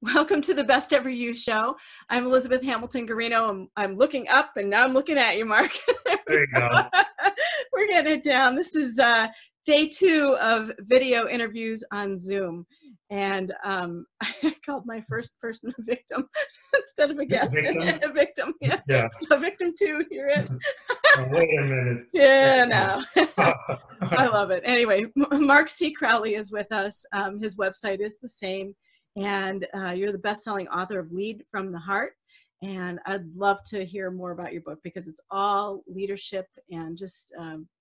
Welcome to the Best Ever You show. I'm Elizabeth Hamilton-Guarino. I'm looking up and now I'm looking at you, Mark. There you go. We're getting it down. This is day 2 of video interviews on Zoom. And I called my first person a victim instead of a guest. Victim? A victim, yeah. Yeah. A victim too, you're it. Oh, wait a minute. Yeah, no. I love it. Anyway, Mark C. Crowley is with us. His website is the same. And you're the best-selling author of Lead from the Heart. And I'd love to hear more about your book because it's all leadership and just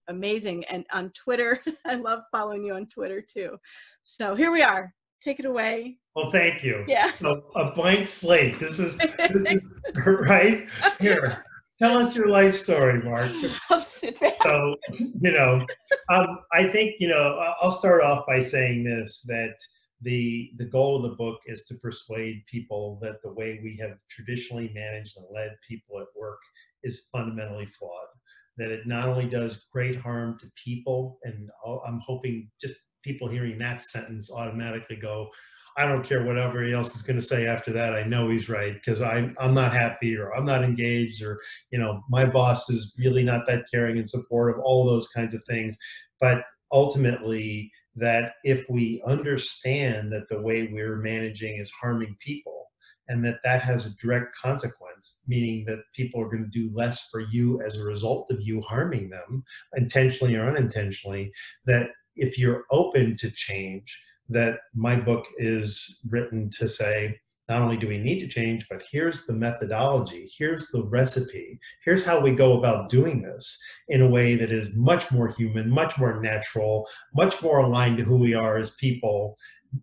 amazing. And on Twitter, I love following you on Twitter too. So here we are. Take it away. Well, thank you. Yeah. So a blank slate. This is right here. Tell us your life story, Mark. I'll sit back. So, I think, I'll start off by saying this, that the goal of the book is to persuade people that the way we have traditionally managed and led people at work is fundamentally flawed. That it not only does great harm to people, and I'm hoping just people hearing that sentence automatically go, I don't care what everybody else is going to say after that. I know he's right because I'm not happy, or I'm not engaged, or my boss is really not that caring and supportive, all those kinds of things. But ultimately, that if we understand that the way we're managing is harming people, and that has a direct consequence, meaning that people are going to do less for you as a result of you harming them, intentionally or unintentionally, that if you're open to change, that my book is written to say, not only do we need to change, but here's the methodology, here's the recipe, here's how we go about doing this in a way that is much more human, much more natural, much more aligned to who we are as people,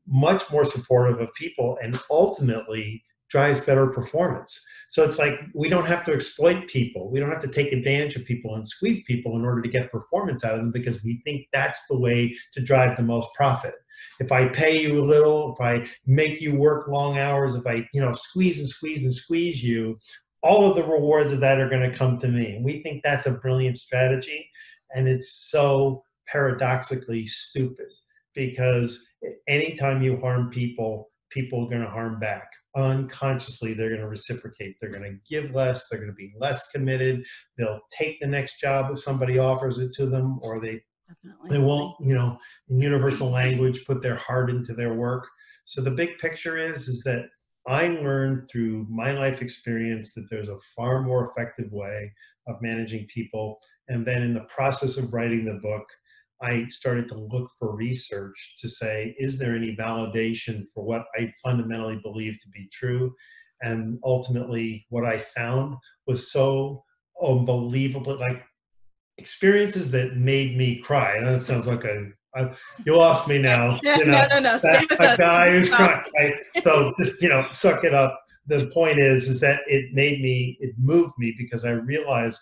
much more supportive of people, and ultimately drives better performance. So it's like we don't have to exploit people. We don't have to take advantage of people and squeeze people in order to get performance out of them because we think that's the way to drive the most profit. If I pay you a little, if I make you work long hours, if I squeeze and squeeze and squeeze you, all of the rewards of that are going to come to me. And we think that's a brilliant strategy. And it's so paradoxically stupid because anytime you harm people, people are going to harm back. Unconsciously, they're going to reciprocate. They're going to give less. They're going to be less committed. They'll take the next job if somebody offers it to them, or they won't, in universal language, put their heart into their work. So the big picture is that I learned through my life experience that there's a far more effective way of managing people. And then in the process of writing the book, I started to look for research to say, is there any validation for what I fundamentally believe to be true? And ultimately, what I found was so unbelievable, like experiences that made me cry. I know that sounds like you lost me now. No. Stay with us. A guy who's crying. Right? So just, suck it up. The point is that it moved me because I realized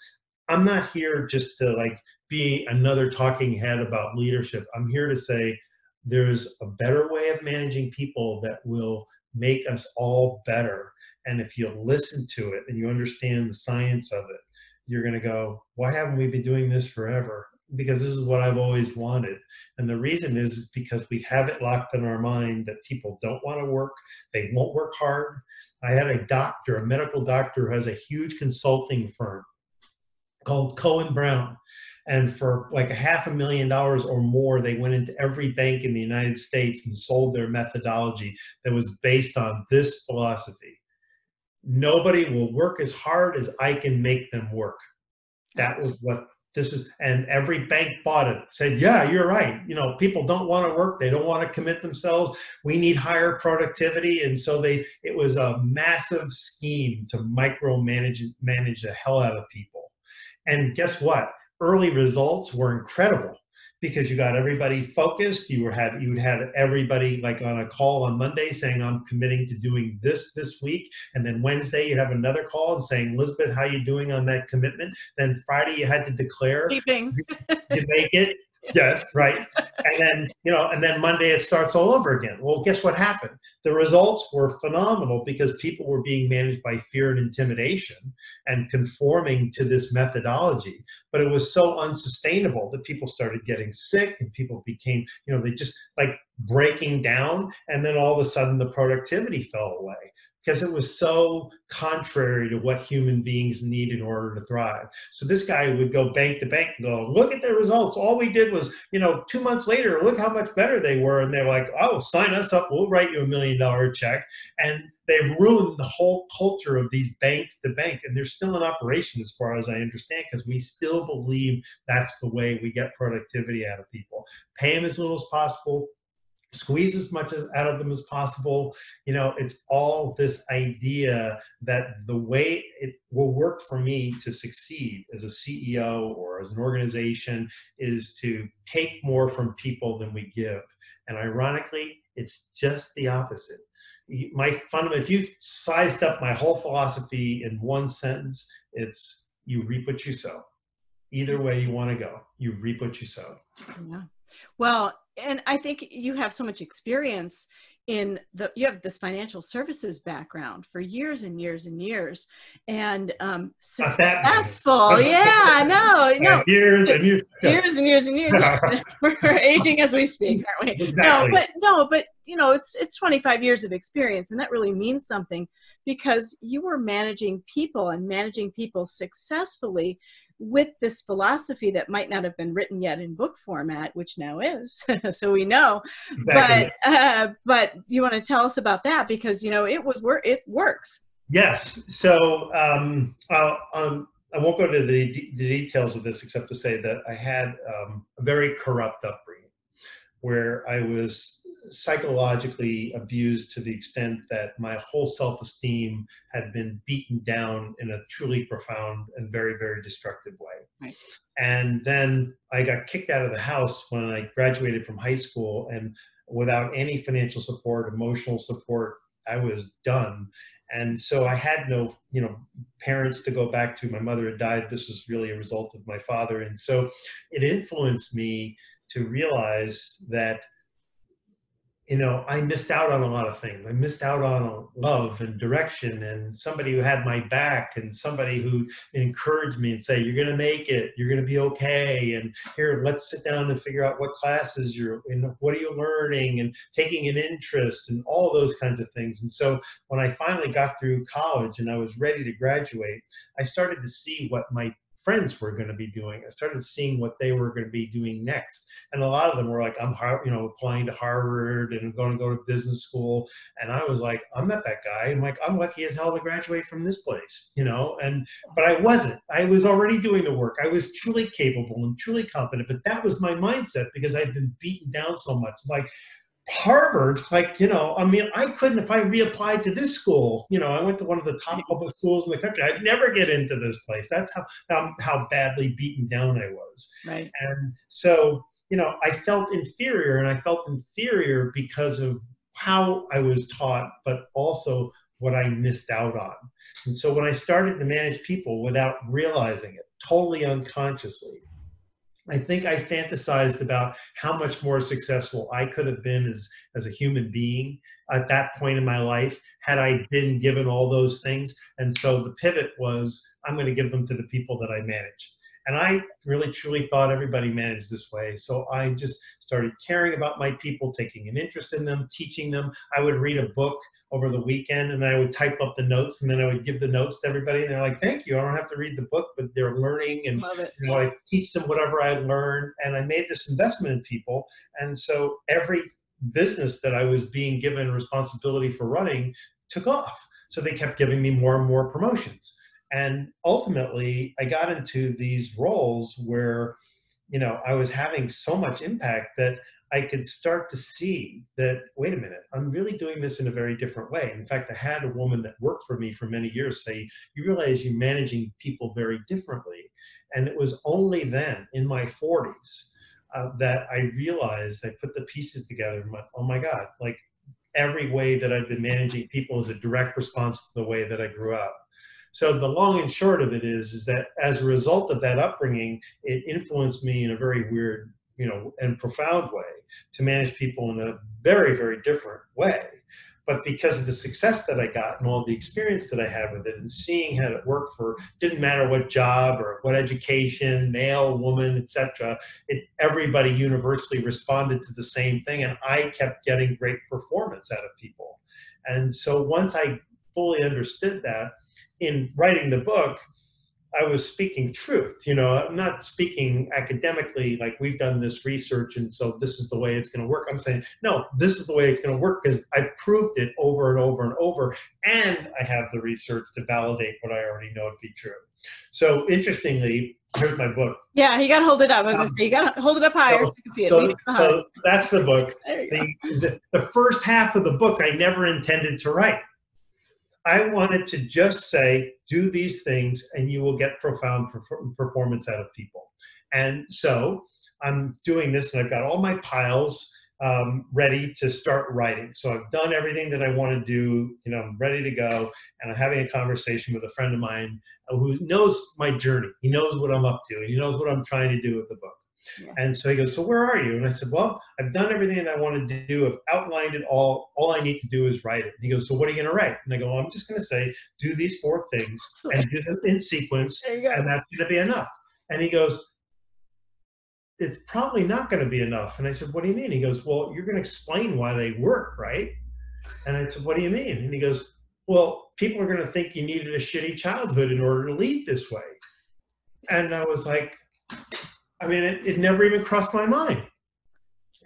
I'm not here just to be another talking head about leadership. I'm here to say there's a better way of managing people that will make us all better. And if you listen to it and you understand the science of it, you're going to go, why haven't we been doing this forever? Because this is what I've always wanted. And the reason is because we have it locked in our mind that people don't want to work. They won't work hard. I had a medical doctor who has a huge consulting firm called Cohen Brown. And for like $500,000 or more, they went into every bank in the United States and sold their methodology that was based on this philosophy. Nobody will work as hard as I can make them work. That was what this is. And every bank bought it, said, yeah, you're right. People don't want to work. They don't want to commit themselves. We need higher productivity. And so it was a massive scheme to manage the hell out of people. And guess what? Early results were incredible because you got everybody focused. You would have everybody on a call on Monday saying, I'm committing to doing this week. And then Wednesday you have another call and saying, Elizabeth, how you doing on that commitment? Then Friday you had to declare you make it. Yes, right. And then, and then Monday it starts all over again. Well, guess what happened? The results were phenomenal because people were being managed by fear and intimidation and conforming to this methodology. But it was so unsustainable that people started getting sick and people became, they just like breaking down. And then all of a sudden the productivity fell away, because it was so contrary to what human beings need in order to thrive. So this guy would go bank to bank and go, look at their results. All we did was, 2 months later, look how much better they were. And they're like, oh, sign us up. We'll write you $1 million check. And they've ruined the whole culture of these banks to bank. And they're still in operation as far as I understand, because we still believe that's the way we get productivity out of people. Pay them as little as possible, squeeze as much out of them as possible. It's all this idea that the way it will work for me to succeed as a CEO or as an organization is to take more from people than we give. And ironically, it's just the opposite. If you sized up my whole philosophy in one sentence, it's you reap what you sow. Either way you want to go, you reap what you sow. Yeah. Well, and I think you have so much experience you have this financial services background for years and years and years, and successful. Yeah, no. Years and years. Years and years and years. We're aging as we speak, aren't we? Exactly. But it's 25 years of experience, and that really means something, because you were managing people and managing people successfully with this philosophy that might not have been written yet in book format, which now is, so we know. Exactly. But you want to tell us about that, because it works. Yes. So I won't go to the details of this, except to say that I had a very corrupt upbringing, where I was psychologically abused to the extent that my whole self-esteem had been beaten down in a truly profound and very, very destructive way. Right. And then I got kicked out of the house when I graduated from high school, and without any financial support, emotional support, I was done. And so I had no, parents to go back to. My mother had died. This was really a result of my father. And so it influenced me to realize that I missed out on a lot of things. I missed out on love and direction and somebody who had my back and somebody who encouraged me and say, you're going to make it, you're going to be okay. And here, let's sit down and figure out what classes you're in, what are you learning, and taking an interest and all those kinds of things. And so when I finally got through college and I was ready to graduate, I started to see what my friends were going to be doing. I started seeing what they were going to be doing next. And a lot of them were like, I'm applying to Harvard and going to go to business school. And I was like, I'm not that guy. I'm like, I'm lucky as hell to graduate from this place, but I wasn't. I was already doing the work. I was truly capable and truly competent, but that was my mindset because I'd been beaten down so much. Like, Harvard, I couldn't, if I reapplied to this school, I went to one of the top public schools in the country, I'd never get into this place. That's how badly beaten down I was. Right. And so, I felt inferior, and I felt inferior because of how I was taught, but also what I missed out on. And so when I started to manage people without realizing it, totally unconsciously, I think I fantasized about how much more successful I could have been as a human being at that point in my life had I been given all those things. And so the pivot was, I'm going to give them to the people that I manage. And I really, truly thought everybody managed this way. So I just started caring about my people, taking an interest in them, teaching them. I would read a book over the weekend, and then I would type up the notes, and then I would give the notes to everybody. And they're like, thank you. I don't have to read the book, but they're learning. And I teach them whatever I learned. And I made this investment in people. And so every business that I was being given responsibility for running took off. So they kept giving me more and more promotions. And ultimately, I got into these roles where, I was having so much impact that I could start to see that, wait a minute, I'm really doing this in a very different way. In fact, I had a woman that worked for me for many years say, you realize you're managing people very differently. And it was only then, in my 40s, that I realized, I put the pieces together and went, oh my God, like every way that I've been managing people is a direct response to the way that I grew up. So the long and short of it is that as a result of that upbringing, it influenced me in a very weird and profound way to manage people in a very, very different way. But because of the success that I got and all the experience that I had with it and seeing how it worked for, didn't matter what job or what education, male, woman, etc., everybody universally responded to the same thing. And I kept getting great performance out of people. And so once I fully understood that in writing the book, I was speaking truth. I'm not speaking academically like we've done this research and so this is the way it's going to work. I'm saying, no, this is the way it's going to work because I proved it over and over and over. And I have the research to validate what I already know to be true. So interestingly, here's my book. Yeah, you got to hold it up. You got to hold it up higher. So that's the book. The first half of the book, I never intended to write. I wanted to just say, do these things and you will get profound performance out of people. And so I'm doing this and I've got all my piles ready to start writing. So I've done everything that I want to do, I'm ready to go. And I'm having a conversation with a friend of mine who knows my journey. He knows what I'm up to and he knows what I'm trying to do with the book. Yeah. And so he goes, so where are you? And I said, well, I've done everything that I wanted to do. I've outlined it all. All I need to do is write it. And he goes, so what are you going to write? And I go, well, I'm just going to say, do these 4 things and do them in sequence. And that's going to be enough. And he goes, it's probably not going to be enough. And I said, what do you mean? He goes, well, you're going to explain why they work, right? And I said, what do you mean? And he goes, well, people are going to think you needed a shitty childhood in order to lead this way. And I was like, it never even crossed my mind.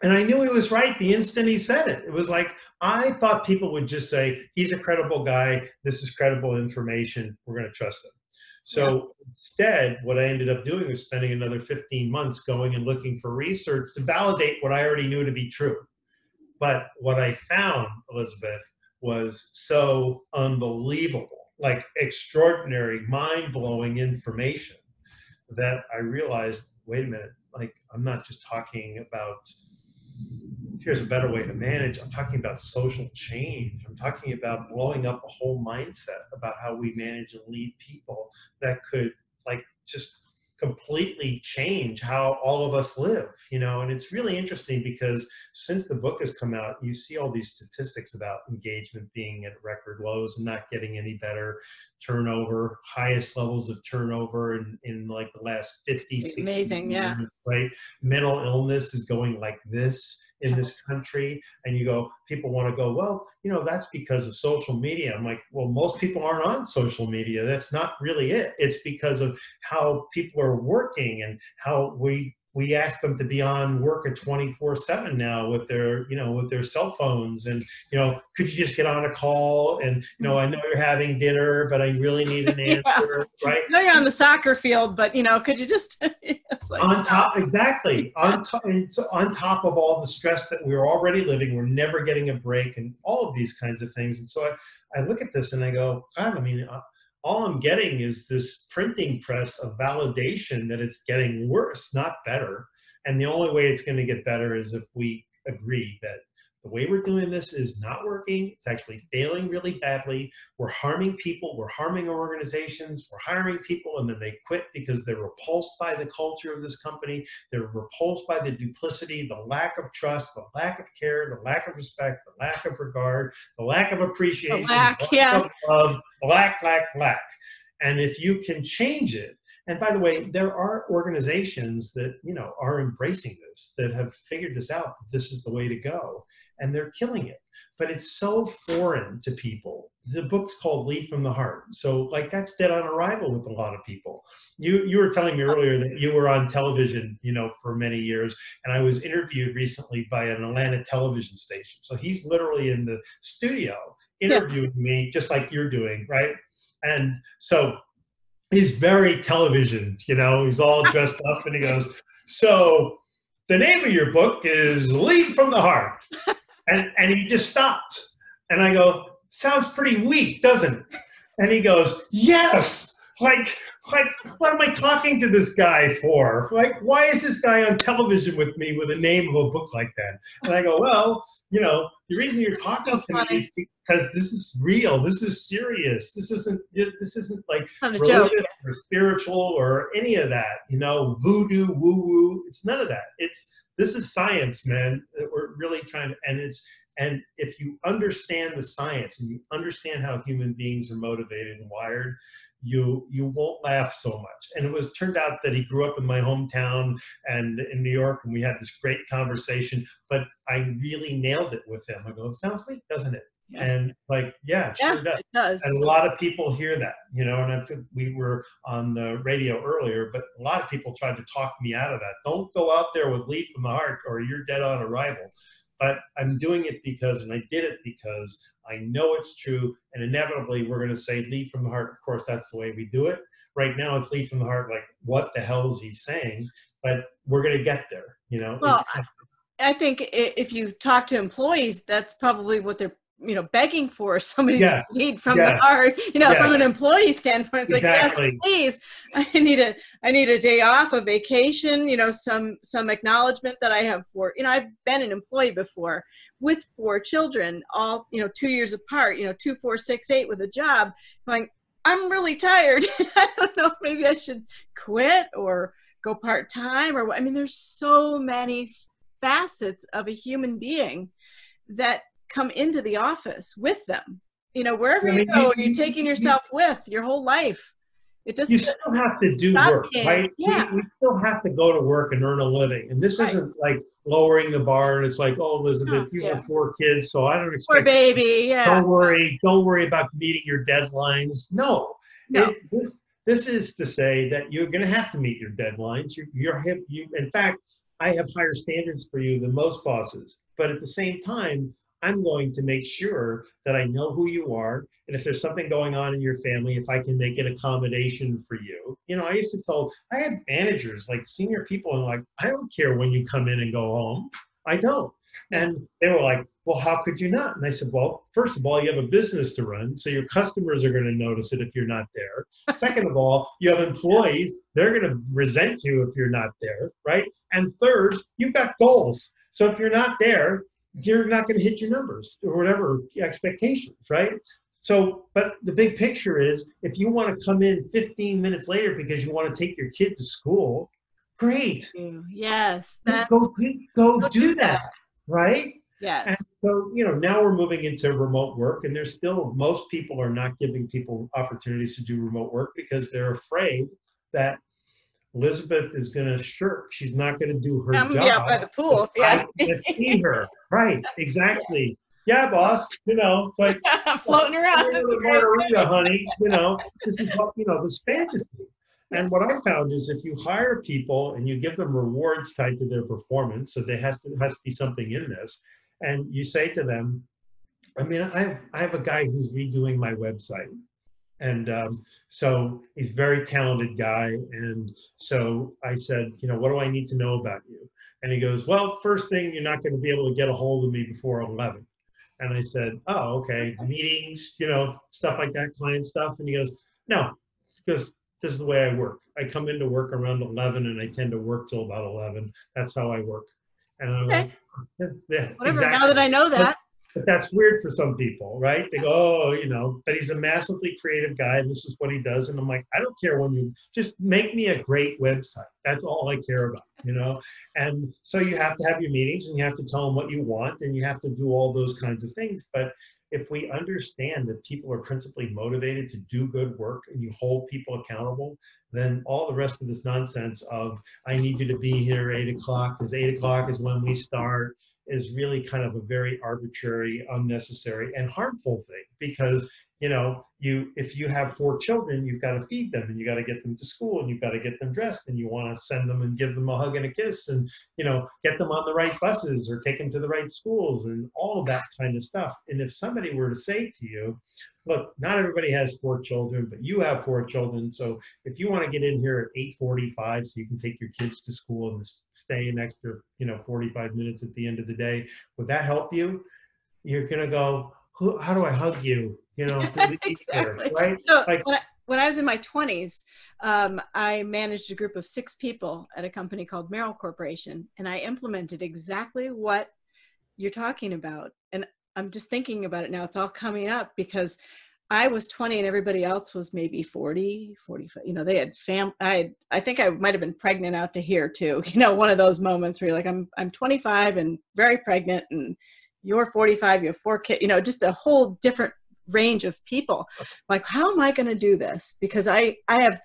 And I knew he was right the instant he said it. It was like, I thought people would just say, he's a credible guy. This is credible information. We're going to trust him. So instead, what I ended up doing was spending another 15 months going and looking for research to validate what I already knew to be true. But what I found, Elizabeth, was so unbelievable, like extraordinary, mind-blowing information that I realized, wait a minute, like I'm not just talking about, here's a better way to manage. I'm talking about social change. I'm talking about blowing up a whole mindset about how we manage and lead people that could like just completely change how all of us live, and it's really interesting because since the book has come out, you see all these statistics about engagement being at record lows and not getting any better, turnover, highest levels of turnover in like the last 50, 60 amazing, years, right? Mental illness is going like this in this country, and you go, people want to go, well, that's because of social media. I'm like, well, most people aren't on social media. That's not really it. It's because of how people are working and how we ask them to be on work at 24/7 now with their, with their cell phones. And, could you just get on a call? And, I know you're having dinner, but I really need an answer, right? I know you're on the soccer field, but, could you just, like, on top, exactly. On top of all the stress that we're already living, we're never getting a break and all of these kinds of things. And so I look at this and I go, God, all I'm getting is this printing press of validation that it's getting worse, not better. And the only way it's going to get better is if we agree that the way we're doing this is not working. It's actually failing really badly. We're harming people. We're harming our organizations. We're hiring people and then they quit because they're repulsed by the culture of this company. They're repulsed by the duplicity, the lack of trust, the lack of care, the lack of respect, the lack of regard, the lack of appreciation, the lack of love, lack. And if you can change it, and by the way, there are organizations that, are embracing this, that have figured this out, that this is the way to go. And they're killing it. But it's so foreign to people. The book's called Lead from the Heart. So like that's dead on arrival with a lot of people. You were telling me earlier that you were on television, for many years. And I was interviewed recently by an Atlanta television station. So he's literally in the studio interviewing me just like you're doing, right? And so he's very television, he's all dressed up and he goes, so the name of your book is Lead from the Heart. And he just stops. And I go, sounds pretty weak, doesn't it? And he goes, yes. Like, what am I talking to this guy for? Like, why is this guy on television with me with a name of a book like that? And I go, well, you know, the reason you're That's talking so to me funny. is because this is real. This is serious. This isn't like Not a joke. religious or spiritual or any of that, you know, voodoo, woo woo. It's none of that. This is science, man. We're really trying to, and if you understand the science and you understand how human beings are motivated and wired, you won't laugh so much. And turned out that he grew up in my hometown and in New York, and we had this great conversation, but I really nailed it with him. I go, sounds weak, doesn't it? Yeah. And like, yeah, it sure does. It does. And a lot of people hear that, you know, and I think we were on the radio earlier, but a lot of people tried to talk me out of that. Don't go out there with lead from the heart or you're dead on arrival. But I'm doing it because, and I did it because I know it's true, and inevitably we're going to say lead from the heart. Of course, that's the way we do it. Right now it's lead from the heart, like what the hell is he saying? But we're going to get there, you know. Well, I think if you talk to employees, that's probably what they're, you know, begging for, somebody to lead from the heart, you know, from an employee standpoint. It's like, yes, please, I need a day off, a vacation, you know, some acknowledgement that I have you know, I've been an employee before with 4 children, all, you know, 2 years apart, you know, 2, 4, 6, 8 with a job. I'm like, I'm really tired. I don't know, maybe I should quit or go part-time or what. I mean, there's so many facets of a human being that come into the office with them. You know, wherever you go, you're taking yourself with your whole life. It doesn't. You still have to do work, right? Yeah. We still have to go to work and earn a living. And this isn't like lowering the bar and it's like, oh, Elizabeth, you have 4 kids, so I don't expect. Poor baby, yeah. Don't worry about meeting your deadlines. No. This is to say that you're going to have to meet your deadlines. In fact, I have higher standards for you than most bosses. But at the same time, I'm going to make sure that I know who you are. And if there's something going on in your family, if I can make an accommodation for you. You know, I had managers, like senior people, and like, I don't care when you come in and go home. I don't. And they were like, well, how could you not? And I said, well, first of all, you have a business to run, so your customers are going to notice it if you're not there. Second of all, you have employees. They're going to resent you if you're not there, right? And third, you've got goals. So if you're not there, you're not going to hit your numbers or whatever expectations, right? So, but the big picture is, if you want to come in 15 minutes later because you want to take your kid to school, great. Yes. Go do that, right? Yes. And so, you know, now we're moving into remote work, and most people are not giving people opportunities to do remote work because they're afraid that Elizabeth is going to shirk. She's not going to do her job. Yeah, by the pool. Yeah. I can't see her. Right. Exactly. Yeah, boss. You know, it's like floating around. Margarita, honey. You know, this is what, you know, this fantasy. And what I found is, if you hire people and you give them rewards tied to their performance, so there has to be something in this, and you say to them, I mean, I have a guy who's redoing my website. And so he's a very talented guy. And so I said, you know, what do I need to know about you? And he goes, well, first thing, you're not going to be able to get a hold of me before 11. And I said, oh, okay, meetings, you know, stuff like that, client stuff. And he goes, no, because this is the way I work. I come into work around 11 and I tend to work till about 11. That's how I work. And I'm like, yeah, whatever, exactly. Now that I know that. But that's weird for some people, right? They go, oh, you know, but he's a massively creative guy, and this is what he does. And I'm like, I don't care when you just make me a great website. That's all I care about, you know? And so you have to have your meetings, and you have to tell them what you want, and you have to do all those kinds of things. But if we understand that people are principally motivated to do good work, and you hold people accountable, then all the rest of this nonsense of, I need you to be here 8 o'clock, because 8 o'clock is when we start, is really kind of a very arbitrary, unnecessary, and harmful thing. Because, you know, if you have 4 children, you've got to feed them, and you got to get them to school, and you've got to get them dressed, and you want to send them and give them a hug and a kiss, and, you know, get them on the right buses or take them to the right schools, and all of that kind of stuff. And if somebody were to say to you, look, not everybody has 4 children, but you have 4 children, so if you want to get in here at 8:45 so you can take your kids to school and stay an extra, you know, 45 minutes at the end of the day, would that help you? You're going to go, how do I hug you? You know, through the exactly. ether, right? So like, when I was in my 20s, I managed a group of 6 people at a company called Merrill Corporation, and I implemented exactly what you're talking about. And I'm just thinking about it now. It's all coming up because I was 20 and everybody else was maybe 40, 45. You know, they had I think I might have been pregnant out to here too. You know, one of those moments where you're like, I'm 25 and very pregnant, and you're 45, you have 4 kids, you know, just a whole different range of people. Like, how am I going to do this? Because I don't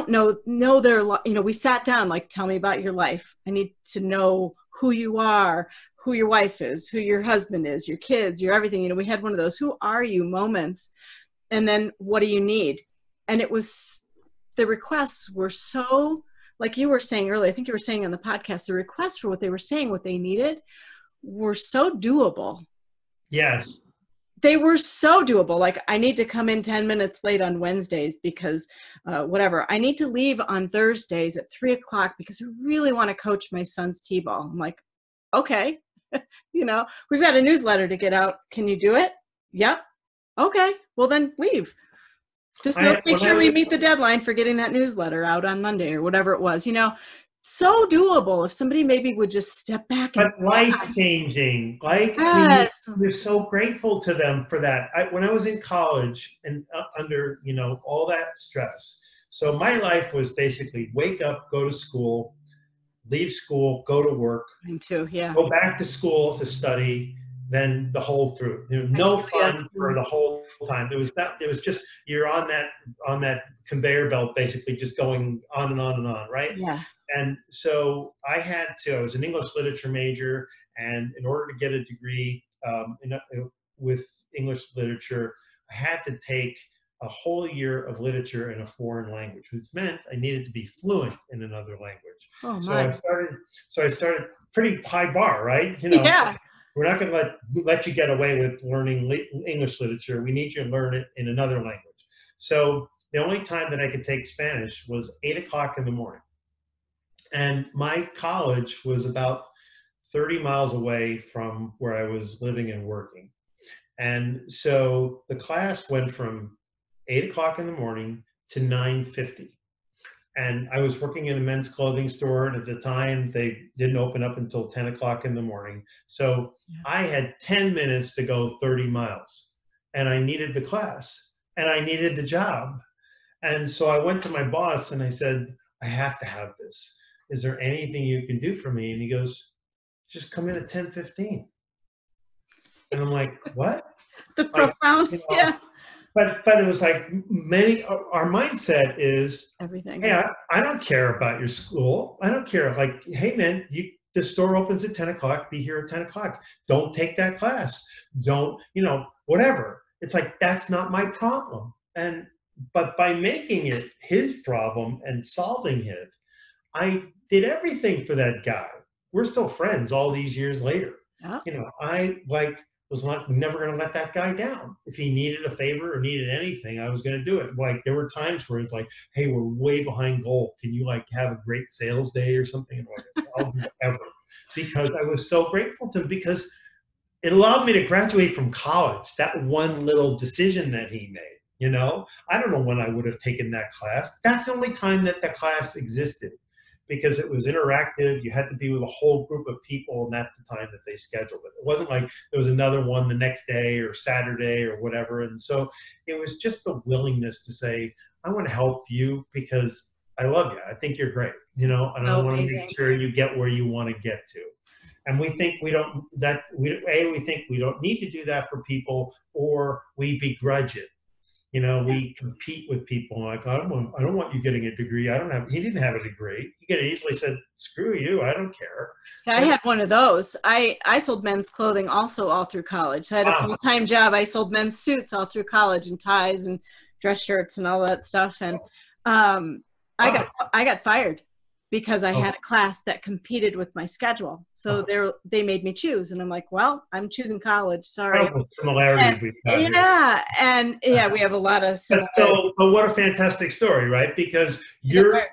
know their, you know, we sat down, like, tell me about your life. I need to know who you are, who your wife is, who your husband is, your kids, your everything. You know, we had one of those, who are you moments? And then what do you need? And it was, the requests were so, like you were saying earlier, I think you were saying on the podcast, the requests for what they were saying, what they needed were so doable. Yes. They were so doable. Like, I need to come in 10 minutes late on Wednesdays because whatever. I need to leave on Thursdays at 3:00 because I really want to coach my son's T-ball. I'm like, okay, you know, we've got a newsletter to get out. Can you do it? Yep. Okay. Well, then leave. Just make sure we meet the deadline for getting that newsletter out on Monday or whatever it was, you know. So doable if somebody maybe would just step back. But life-changing, like, yes. I mean, you're so grateful to them for that. When I was in college and under, you know, all that stress, so my life was basically wake up, go to school, leave school, go to work, Mine too, yeah. Go back to school to study, then the whole through. You know, no fun for the whole time. It was just, you're on that conveyor belt, basically just going on and on and on, right? Yeah. And so I was an English literature major, and in order to get a degree with English literature, I had to take a whole year of literature in a foreign language, which meant I needed to be fluent in another language. Oh, so I started pretty high bar, right? You know, yeah. We're not going to let you get away with learning English literature. We need you to learn it in another language. So the only time that I could take Spanish was 8:00 in the morning. And my college was about 30 miles away from where I was living and working. And so the class went from 8:00 in the morning to 9:50. And I was working in a men's clothing store, and at the time they didn't open up until 10:00 in the morning. So I had 10 minutes to go 30 miles, and I needed the class and I needed the job. And so I went to my boss and I said, I have to have this. Is there anything you can do for me? And he goes, just come in at 10:15. And I'm like, what? The profound, you know, yeah. But it was like our mindset is everything. Hey, I don't care about your school. I don't care. Like, hey man, the store opens at 10:00. Be here at 10:00. Don't take that class. Don't, you know, whatever. It's like, that's not my problem. But by making it his problem and solving it, I did everything for that guy. We're still friends all these years later. Oh. You know, I was never going to let that guy down. If he needed a favor or needed anything, I was going to do it. Like, there were times where it's like, hey, we're way behind goal. Can you have a great sales day or something? And like, I'll do whatever. Because I was so grateful to him, because it allowed me to graduate from college. That one little decision that he made, you know, I don't know when I would have taken that class. That's the only time that class existed, because it was interactive. You had to be with a whole group of people, and that's the time that they scheduled it. It wasn't like there was another one the next day or Saturday or whatever. And so it was just the willingness to say, I want to help you because I love you. I think you're great, you know, and I want to make sure you get where you want to get to. And we think we don't need to do that for people, or we begrudge it. You know, we compete with people like, I don't want you getting a degree. He didn't have a degree. He could have easily said, screw you, I don't care. So I had one of those. I sold men's clothing also all through college. I had a full-time job. I sold men's suits all through college, and ties and dress shirts and all that stuff. And I got fired because I had a class that competed with my schedule. So they made me choose. And I'm like, well, I'm choosing college. Sorry. Similarities we've got here. And we have a lot of similarities. But what a fantastic story, right? Because your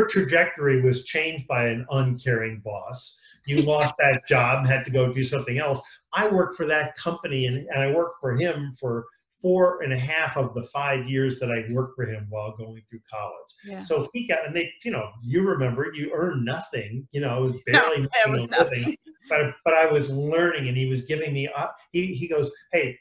trajectory was changed by an uncaring boss. You lost that job and had to go do something else. I worked for that company, and I worked for him for 4.5 of the 5 years that I worked for him while going through college. Yeah. So he got, and they, you remember, you earned nothing, it was No, barely it was making a living. nothing. But I was learning, and he was giving me he goes, hey,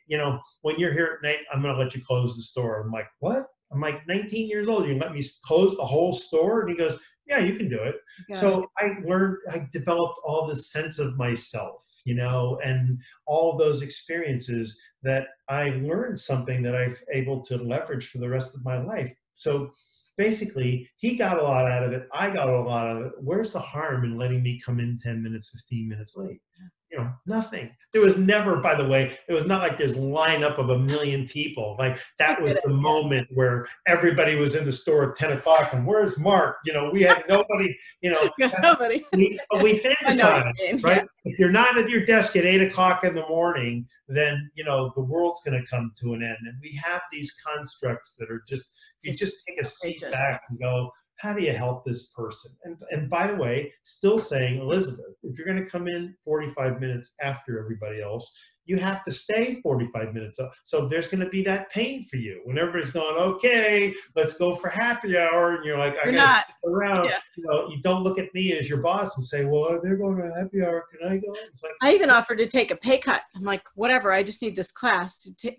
when you're here at night, I'm going to let you close the store. I'm like, what? I'm like 19 years old. You let me close the whole store? And he goes, yeah, you can do it. So I developed all this sense of myself, and all those experiences that I learned something that I'm able to leverage for the rest of my life. So basically, he got a lot out of it. I got a lot out of it. Where's the harm in letting me come in 10 minutes, 15 minutes late? Nothing. There was never, by the way, it was not like this lineup of 1 million people. Like that was the moment where everybody was in the store at 10 o'clock and where's Mark? We had nobody, nobody. we fantasize, right? Yeah. If you're not at your desk at 8 o'clock in the morning, then, the world's going to come to an end. And we have these constructs that are just, if you just take a seat back and go, how do you help this person? And by the way, still saying, Elizabeth, if you're going to come in 45 minutes after everybody else, you have to stay 45 minutes. So there's going to be that pain for you when everybody's going, okay, let's go for happy hour. And you're like, I got to stick around. Yeah. You don't look at me as your boss and say, well, they're going to happy hour. Can I go? It's like, I even offered to take a pay cut. I'm like, whatever. I just need this class to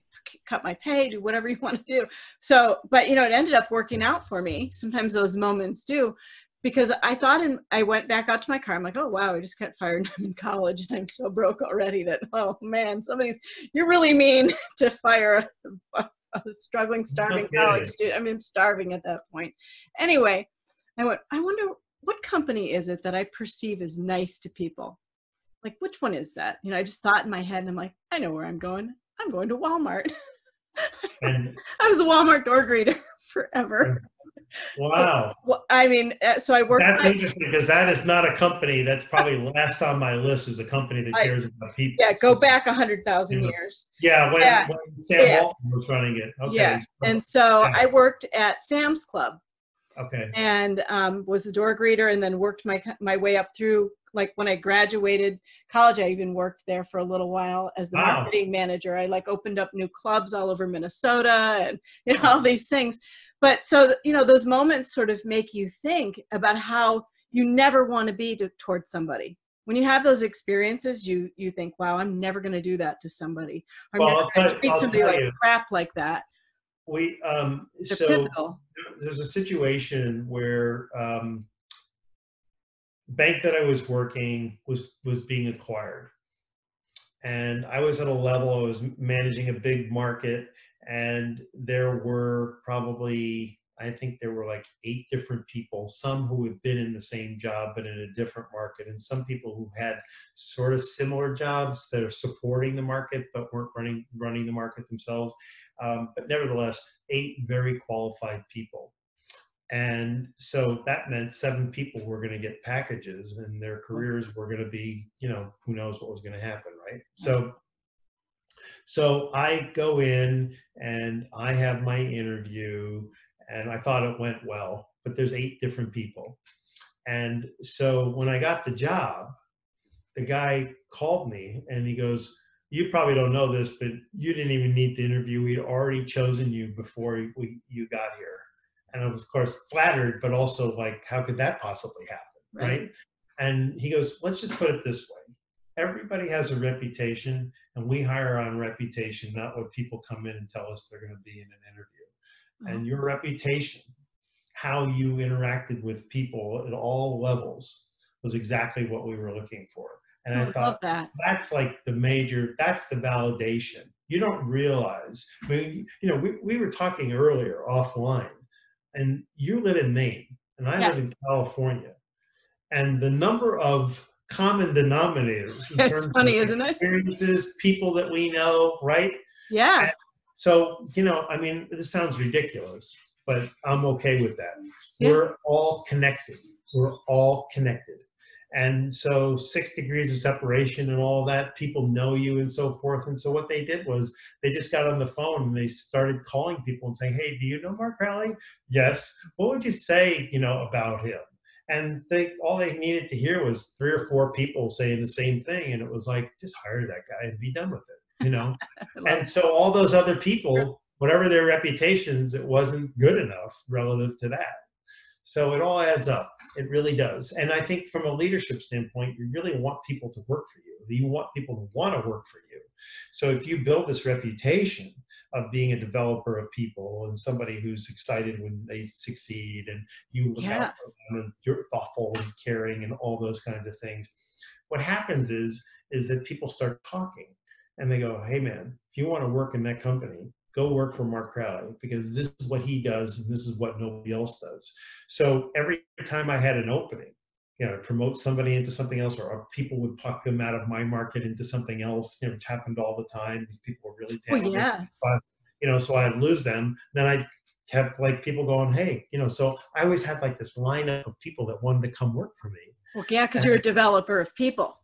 cut my pay, do whatever you want to do. So, but it ended up working out for me. Sometimes those moments do, because I thought, and I went back out to my car. I'm like, oh wow, I just got fired and I'm in college and I'm so broke already that, oh man, you're really mean to fire a struggling, starving college student. I mean, I'm starving at that point. Anyway, I wonder what company is it that I perceive as nice to people? Like, which one is that? I just thought in my head, and I'm like, I know where I'm going. I'm going to Walmart. I was a Walmart door greeter forever. Wow. Well, I mean, so I worked. That's interesting because that is not a company. That's probably last on my list is a company that cares about people. Yeah, go back 100,000 years. Yeah, when Sam Walton was running it. Okay. Yeah, and so I worked at Sam's Club. Okay. And was a door greeter, and then worked my way up through. Like when I graduated college, I even worked there for a little while as the marketing manager. I opened up new clubs all over Minnesota and all these things. But so, those moments sort of make you think about how you never want to be towards somebody. When you have those experiences, you think, wow, I'm never going to do that to somebody. I'm never going to treat somebody like crap like that. So there's a situation where bank that I was working was being acquired, and I was at a level, I was managing a big market, and there were probably, I think there were like 8 different people, some who had been in the same job but in a different market, and some people who had sort of similar jobs that are supporting the market but weren't running the market themselves. But nevertheless, 8 very qualified people. And so that meant 7 people were going to get packages, and their careers were going to be, who knows what was going to happen, right? So I go in and I have my interview, and I thought it went well, but there's 8 different people. And so when I got the job, the guy called me and he goes, you probably don't know this, but you didn't even need the interview. We'd already chosen you before you got here. And I was, of course, flattered, but also like, how could that possibly happen, right? And he goes, let's just put it this way. Everybody has a reputation, and we hire on reputation, not what people come in and tell us they're going to be in an interview. And your reputation, how you interacted with people at all levels, was exactly what we were looking for. And I thought, that's like that's the validation. You don't realize, I mean, we were talking earlier offline, and you live in Maine, and I live in California. And the number of common denominators in terms of experiences, people that we know, right? Yeah. And so, I mean, this sounds ridiculous, but I'm okay with that. Yeah. We're all connected. We're all connected. And so 6 degrees of separation and all that, people know you and so forth. And so what they did was they just got on the phone and they started calling people and saying, hey, do you know Mark Crowley? Yes. What would you say, about him? And all they needed to hear was 3 or 4 people saying the same thing. And it was like, just hire that guy and be done with it. you know? I love And so all those other people, whatever their reputations, it wasn't good enough relative to that. So it all adds up. It really does. And I think from a leadership standpoint, you really want people to work for you. You want people to want to work for you. So if you build this reputation of being a developer of people and somebody who's excited when they succeed, and you look out for them, and you're thoughtful and caring and all those kinds of things, what happens is that people start talking and they go, hey man, if you want to work in that company, go work for Mark Crowley, because this is what he does and this is what nobody else does. So every time I had an opening, you know, promote somebody into something else, or people would pluck them out of my market into something else, you know, which happened all the time. These people were really talented, but, you know, so I'd lose them. Then I kept like people going, hey, you know, so I always had like this lineup of people that wanted to come work for me. Well, yeah, because you're a developer of people.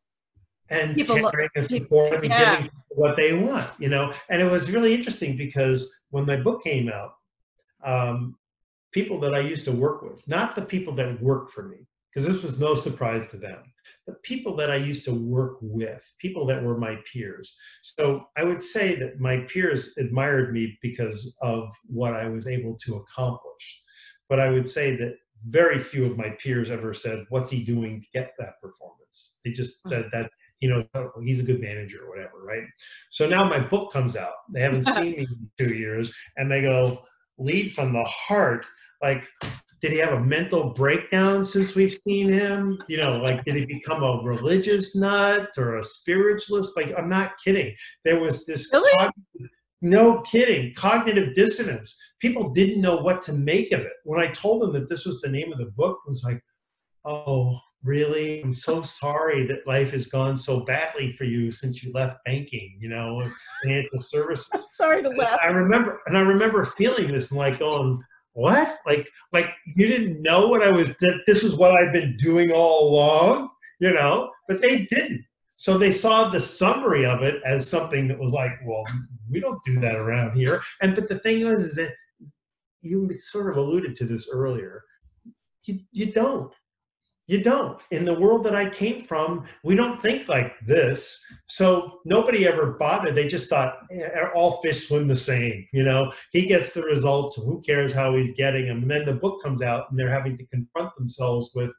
And caring and supporting and giving people what they want, you know. And it was really interesting because when my book came out, people that I used to work with, not the people that worked for me, because this was no surprise to them, the people that I used to work with, people that were my peers. So I would say that my peers admired me because of what I was able to accomplish. But I would say that very few of my peers ever said, what's he doing to get that performance? They just said that, you know, he's a good manager or whatever, right? So now my book comes out. They haven't seen me in 2 years, and they go, lead from the heart. Like, did he have a mental breakdown since we've seen him? You know, like, did he become a religious nut or a spiritualist? Like, I'm not kidding. There was this, no kidding, cognitive dissonance. People didn't know what to make of it. When I told them that this was the name of the book, it was like, oh, really? I'm so sorry that life has gone so badly for you since you left banking, you know, financial services. I'm sorry to laugh. I remember feeling this and like going, what? Like you didn't know what that this is what I've been doing all along, you know, but they didn't. So they saw the summary of it as something that was like, well, we don't do that around here. But the thing is that you sort of alluded to this earlier. You don't. You don't. In the world that I came from, we don't think like this. So nobody ever bothered. They just thought, all fish swim the same. You know, he gets the results. Who cares how he's getting them? And then the book comes out and they're having to confront themselves with,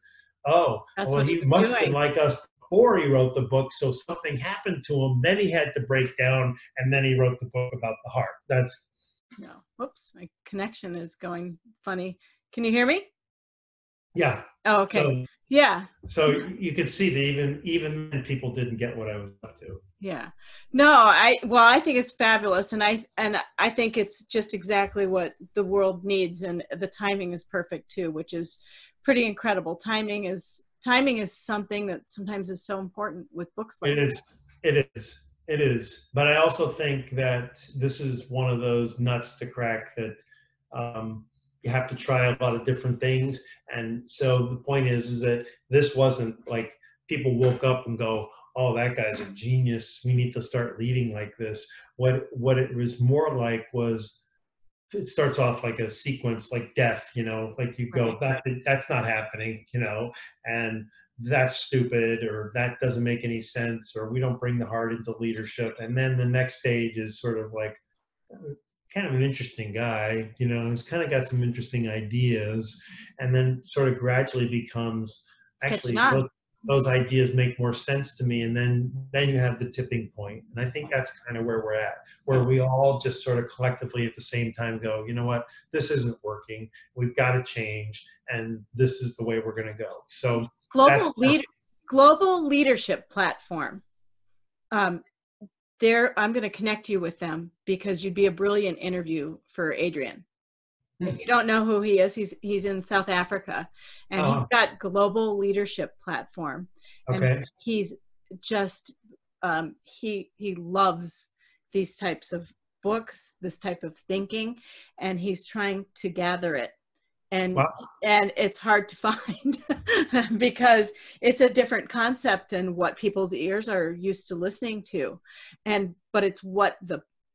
oh, well, he must have been like us before he wrote the book. So something happened to him. Then he had to break down, and then he wrote the book about the heart. That's. No. Whoops. My connection is going funny. Can you hear me? Yeah. Oh, okay. So, yeah. So you could see that even then people didn't get what I was up to. Yeah. No, I think it's fabulous, and I think it's just exactly what the world needs, and the timing is perfect too, which is pretty incredible. Timing is something that sometimes is so important with books like this. It is. But I also think that this is one of those nuts to crack that you have to try a lot of different things. And so the point is that this wasn't like people woke up and go, oh, that guy's a genius, we need to start leading like this. What it was more like was, it starts off like a sequence, like death, you know, like you go, that's not happening, you know, and that's stupid, or that doesn't make any sense, or we don't bring the heart into leadership. And then the next stage is sort of like, kind of an interesting guy, you know, he's kind of got some interesting ideas, and then sort of gradually becomes, actually, those ideas make more sense to me, and then you have the tipping point. And I think that's kind of where we're at, where we all just sort of collectively at the same time go, you know what, this isn't working, we've got to change, and this is the way we're going to go. So global leadership platform. I'm going to connect you with them, because you'd be a brilliant interview for Adrian. If you don't know who he is, he's in South Africa, and he's got global leadership platform. Okay. And he's just he loves these types of books, this type of thinking, and he's trying to gather it. And it's hard to find because it's a different concept than what people's ears are used to listening to. But it's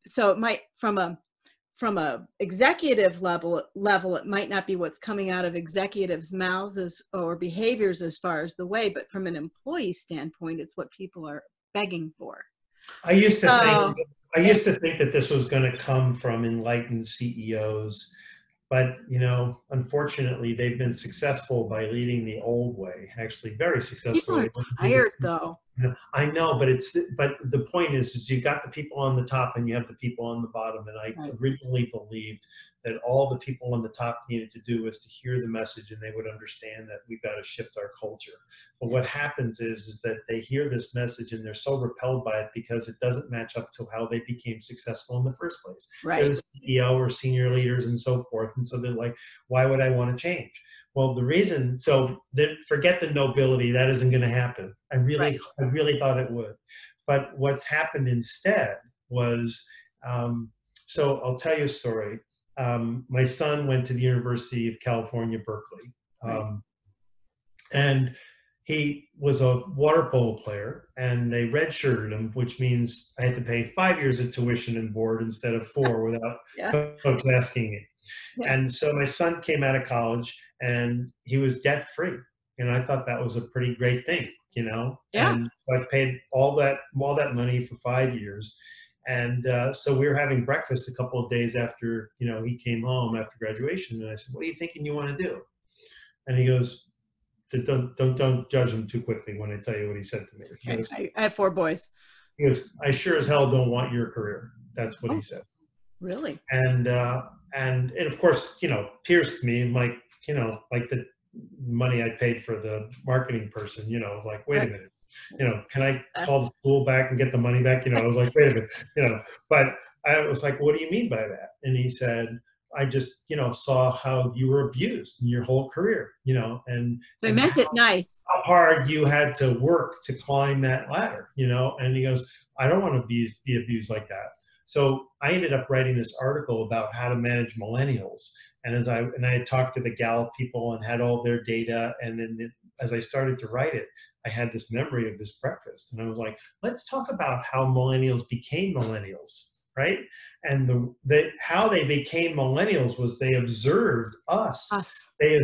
so it might, from a executive level, it might not be what's coming out of executives' mouths or behaviors as far as the way, but from an employee standpoint, it's what people are begging for. I used to think I used to think that this was going to come from enlightened CEOs, but unfortunately, they've been successful by leading the old way. Actually, very People successful. are tired though. I know, but the point is you got the people on the top and you have the people on the bottom. And I originally believed that all the people on the top needed to do was to hear the message, and they would understand that we've got to shift our culture. But what happens is that they hear this message and they're so repelled by it because it doesn't match up to how they became successful in the first place. Right. They're the CEO or senior leaders and so forth. And so they're like, why would I want to change? Well, the reason, so then forget the nobility, that isn't going to happen. I really thought it would. But what's happened instead was, so I'll tell you a story. My son went to the University of California, Berkeley. And he was a water polo player, and they redshirted him, which means I had to pay 5 years of tuition and board instead of 4 without coach asking me. Yeah. And so my son came out of college and he was debt free. And I thought that was a pretty great thing, Yeah. And I paid all that money for 5 years. And so we were having breakfast a couple of days after, he came home after graduation. And I said, what are you thinking you want to do? And he goes, don't judge him too quickly when I tell you what he said to me. He goes, I have 4 boys. He goes, I sure as hell don't want your career. That's what he said. Really? And of course, pierced me, like the money I paid for the marketing person, like, wait a minute, can I call the school back and get the money back? I was like, wait a minute, but I was like, what do you mean by that? And he said, I just, saw how you were abused in your whole career, and so he meant it nice. How hard you had to work to climb that ladder, and he goes, I don't want to be abused like that. So I ended up writing this article about how to manage millennials. And I had talked to the Gallup people and had all their data. And then as I started to write it, I had this memory of this breakfast. And I was like, let's talk about how millennials became millennials, right? And how they became millennials was they observed us. They,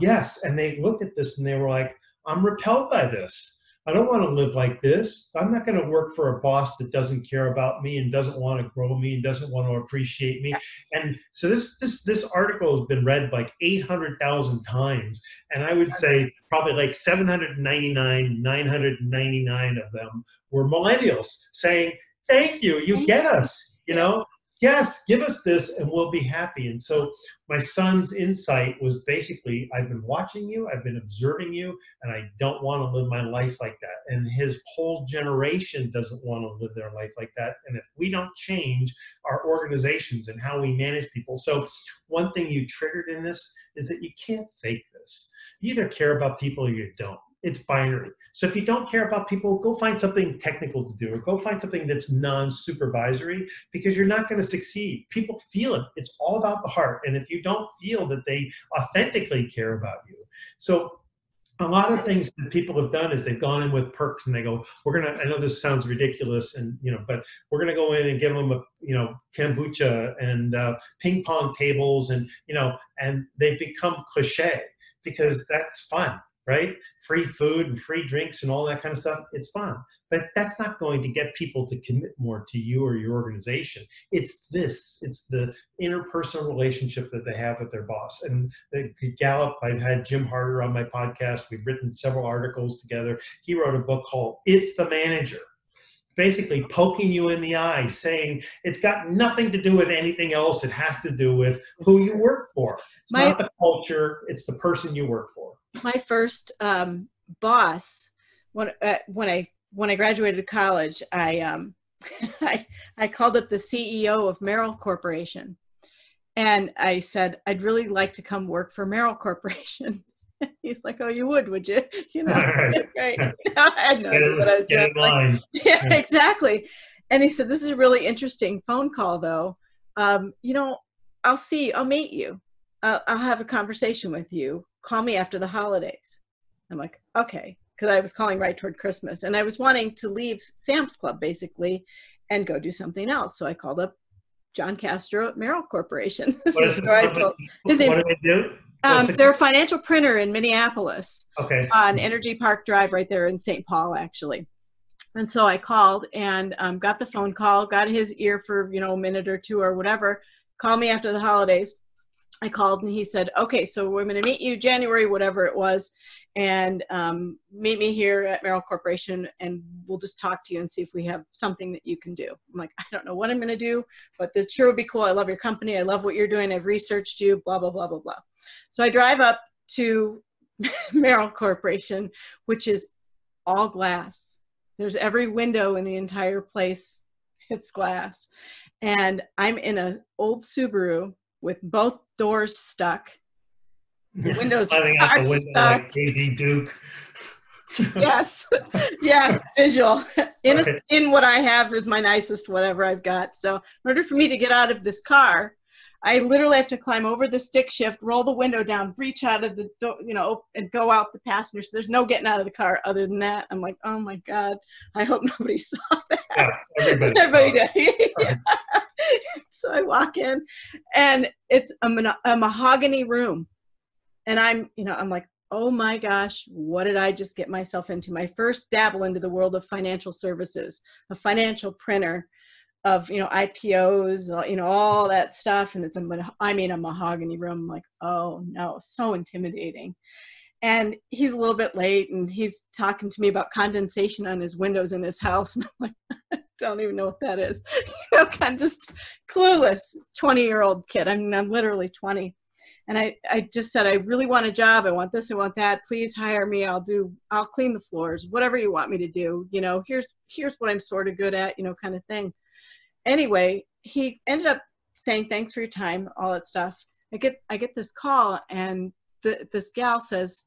yes. And they looked at this and they were like, I'm repelled by this. I don't want to live like this. I'm not going to work for a boss that doesn't care about me and doesn't want to grow me and doesn't want to appreciate me. And so this article has been read like 800,000 times. And I would say probably like 999 of them were millennials saying, thank you, you get us, yes, give us this and we'll be happy. And so my son's insight was basically, I've been watching you, I've been observing you, and I don't want to live my life like that. And his whole generation doesn't want to live their life like that. And if we don't change our organizations and how we manage people. So one thing you triggered in this is that you can't fake this. You either care about people or you don't. It's binary. So if you don't care about people, go find something technical to do, or go find something that's non-supervisory, because you're not going to succeed. People feel it. It's all about the heart. And if you don't feel that they authentically care about you. So a lot of things that people have done is they've gone in with perks and they go, I know this sounds ridiculous and, but we're going to go in and give them a, kombucha and ping pong tables and, and they become cliche because that's fun. Right? Free food and free drinks and all that kind of stuff. It's fun, but that's not going to get people to commit more to you or your organization. It's the interpersonal relationship that they have with their boss. And the Gallup, I've had Jim Harder on my podcast. We've written several articles together. He wrote a book called It's the Manager, basically poking you in the eye, saying it's got nothing to do with anything else. It has to do with who you work for. It's not the culture, it's the person you work for. My first boss, when I graduated college, I called up the CEO of Merrill Corporation, and I said, I'd really like to come work for Merrill Corporation. He's like, oh, you would you? Right. I had no idea what I was doing. Like, yeah, exactly. And he said, this is a really interesting phone call, though. I'll see you. I'll meet you. I'll have a conversation with you. Call me after the holidays. I'm like, okay, because I was calling right toward Christmas, and I was wanting to leave Sam's Club basically and go do something else. So I called up John Castro at Merrill Corporation. What do they do? They're a financial printer in Minneapolis. Okay. On Energy Park Drive, right there in St. Paul, actually. And so I called and got the phone call, got his ear for, a minute or two or whatever. Call me after the holidays. I called and he said, okay, so we're going to meet you January, whatever it was, and meet me here at Merrill Corporation, and we'll just talk to you and see if we have something that you can do. I'm like, I don't know what I'm going to do, but this sure would be cool. I love your company. I love what you're doing. I've researched you, blah, blah, blah, blah, blah. So I drive up to Merrill Corporation, which is all glass. There's every window in the entire place. It's glass. And I'm in an old Subaru with both doors stuck. The windows Sliding out are the window stuck. like Daisy Duke. Yes. Yeah, visual. Right. In what I have is my nicest whatever I've got. So in order for me to get out of this car, I literally have to climb over the stick shift, roll the window down, reach out of the door, and go out the passenger. So there's no getting out of the car other than that. I'm like, oh my God, I hope nobody saw that. Yeah, Everybody did. Right. So I walk in and it's a mahogany room. And I'm like, oh my gosh, what did I just get myself into? My first dabble into the world of financial services, a financial printer, of IPOs, all that stuff, and it's a mahogany room. I'm like, oh no, so intimidating. And he's a little bit late, and he's talking to me about condensation on his windows in his house, and I'm like, I don't even know what that is. Kind of just clueless 20-year-old kid. I'm literally 20, and I just said, I really want a job. I want this, I want that. Please hire me. I'll clean the floors, whatever you want me to do. Here's what I'm sort of good at, kind of thing. Anyway, he ended up saying, thanks for your time, all that stuff. I get this call, and this gal says,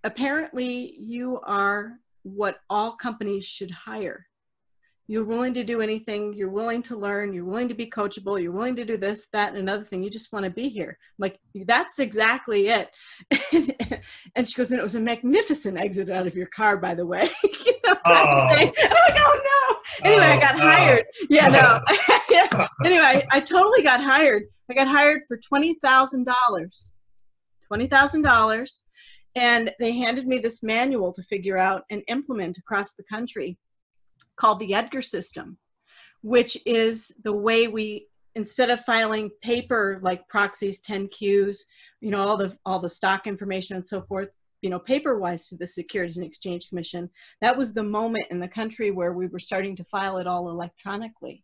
apparently you are what all companies should hire. You're willing to do anything. You're willing to learn. You're willing to be coachable. You're willing to do this, that, and another thing. You just want to be here. I'm like, that's exactly it. And she goes, and it was a magnificent exit out of your car, by the way. Kind of thing. I'm like, oh no. Anyway, I got hired. Yeah, no. Anyway, I totally got hired. I got hired for $20,000. $20,000. And they handed me this manual to figure out and implement across the country, called the Edgar system, which is the way we, instead of filing paper like proxies, 10Qs, all the stock information and so forth, paper-wise to the Securities and Exchange Commission, that was the moment in the country where we were starting to file it all electronically.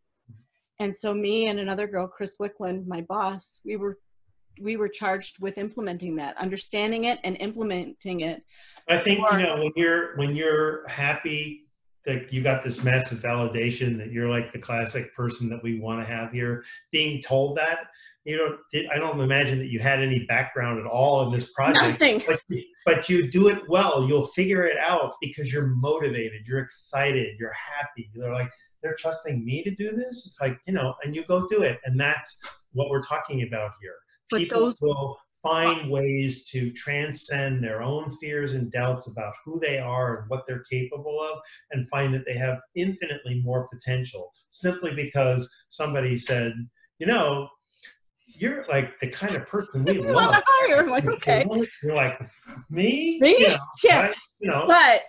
And so me and another girl, Chris Wickland, my boss, we were charged with implementing that, understanding it and implementing it. I think, when you're happy that you got this massive validation that you're like the classic person that we want to have here, being told that, I don't imagine that you had any background at all in this project. Nothing. But you do it well. You'll figure it out because you're motivated, you're excited, you're happy. They're like, they're trusting me to do this. It's like, and you go do it. And that's what we're talking about here. People will find ways to transcend their own fears and doubts about who they are and what they're capable of, and find that they have infinitely more potential simply because somebody said, you're like the kind of person we love. I'm like, okay. You're like, me? Yeah. But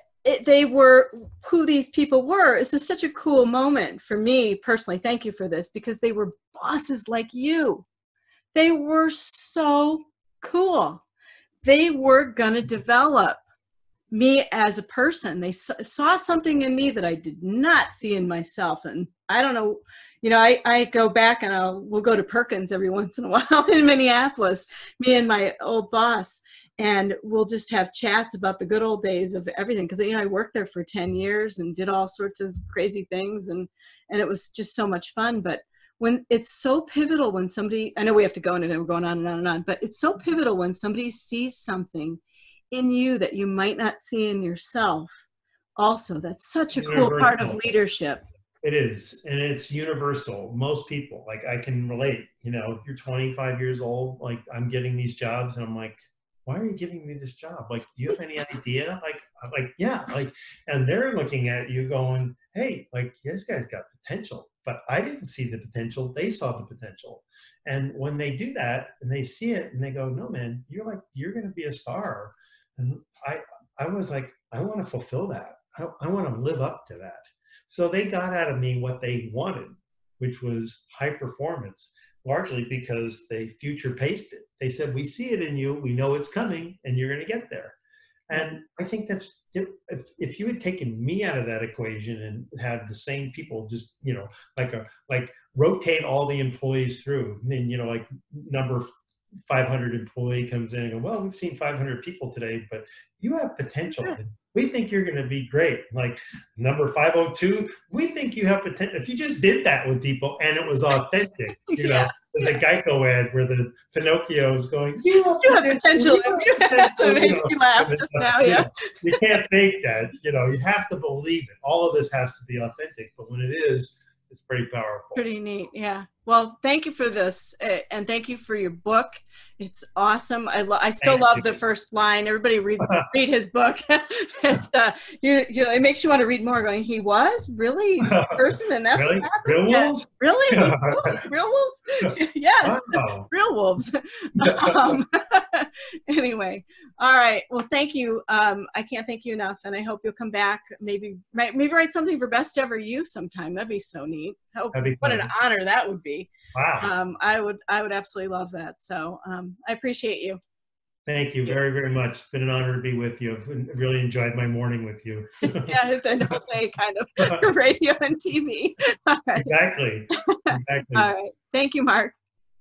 they were who these people were. This is such a cool moment for me personally. Thank you for this, because they were bosses like you. They were so cool. They were going to develop me as a person. They saw something in me that I did not see in myself. And I don't know, I go back and we'll go to Perkins every once in a while in Minneapolis, me and my old boss, and we'll just have chats about the good old days of everything. Because, I worked there for 10 years and did all sorts of crazy things. And it was just so much fun. But when it's so pivotal when somebody, I know we have to go into it and we're going on and on and on, but it's so pivotal when somebody sees something in you that you might not see in yourself. Also, that's such a cool part of leadership. It is, and it's universal. Most people, like, I can relate. You're 25 years old, like, I'm getting these jobs, and I'm like, why are you giving me this job? Like, do you have any idea? Yeah, and they're looking at you going, hey, like, this guy's got potential. But I didn't see the potential. They saw the potential. And when they do that and they see it and they go, no, man, you're going to be a star. And I was like, I want to fulfill that. I want to live up to that. So they got out of me what they wanted, which was high performance, largely because they future paced it. They said, we see it in you, we know it's coming, and you're going to get there. And I think that's, if you had taken me out of that equation and had the same people just, like rotate all the employees through, and then, like number 500 employee comes in and go, well, we've seen 500 people today, but you have potential. And we think you're going to be great. Like number 502, we think you have potential. If you just did that with people and it was authentic, there's a Geico ad where the Pinocchio is going, you have potential. That's what made me laugh just now. Yeah. You can't fake that. You have to believe it. All of this has to be authentic, but when it is, it's pretty powerful. Pretty neat. Yeah. Well, thank you for this. And thank you for your book. It's awesome. I still love the first line. Everybody read his book. It's it makes you want to read more, going, he was really he's a person, and that's really? What happened. Real wolves? Really? Real wolves? Yes. Wow. Real wolves. Anyway. All right. Well, thank you. I can't thank you enough, and I hope you'll come back. Maybe write something for Best Ever You sometime. That'd be so neat. What an honor that would be. Wow. I would absolutely love that. So I appreciate you. Thank you very, very much. It's been an honor to be with you. I've really enjoyed my morning with you. Yeah, it's the no way kind of radio and TV. All right. Exactly. All right. Thank you, Mark.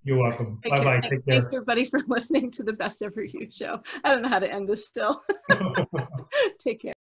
You're welcome. Bye-bye. Take care. Thanks, everybody, for listening to the Best Ever You show. I don't know how to end this still. Take care.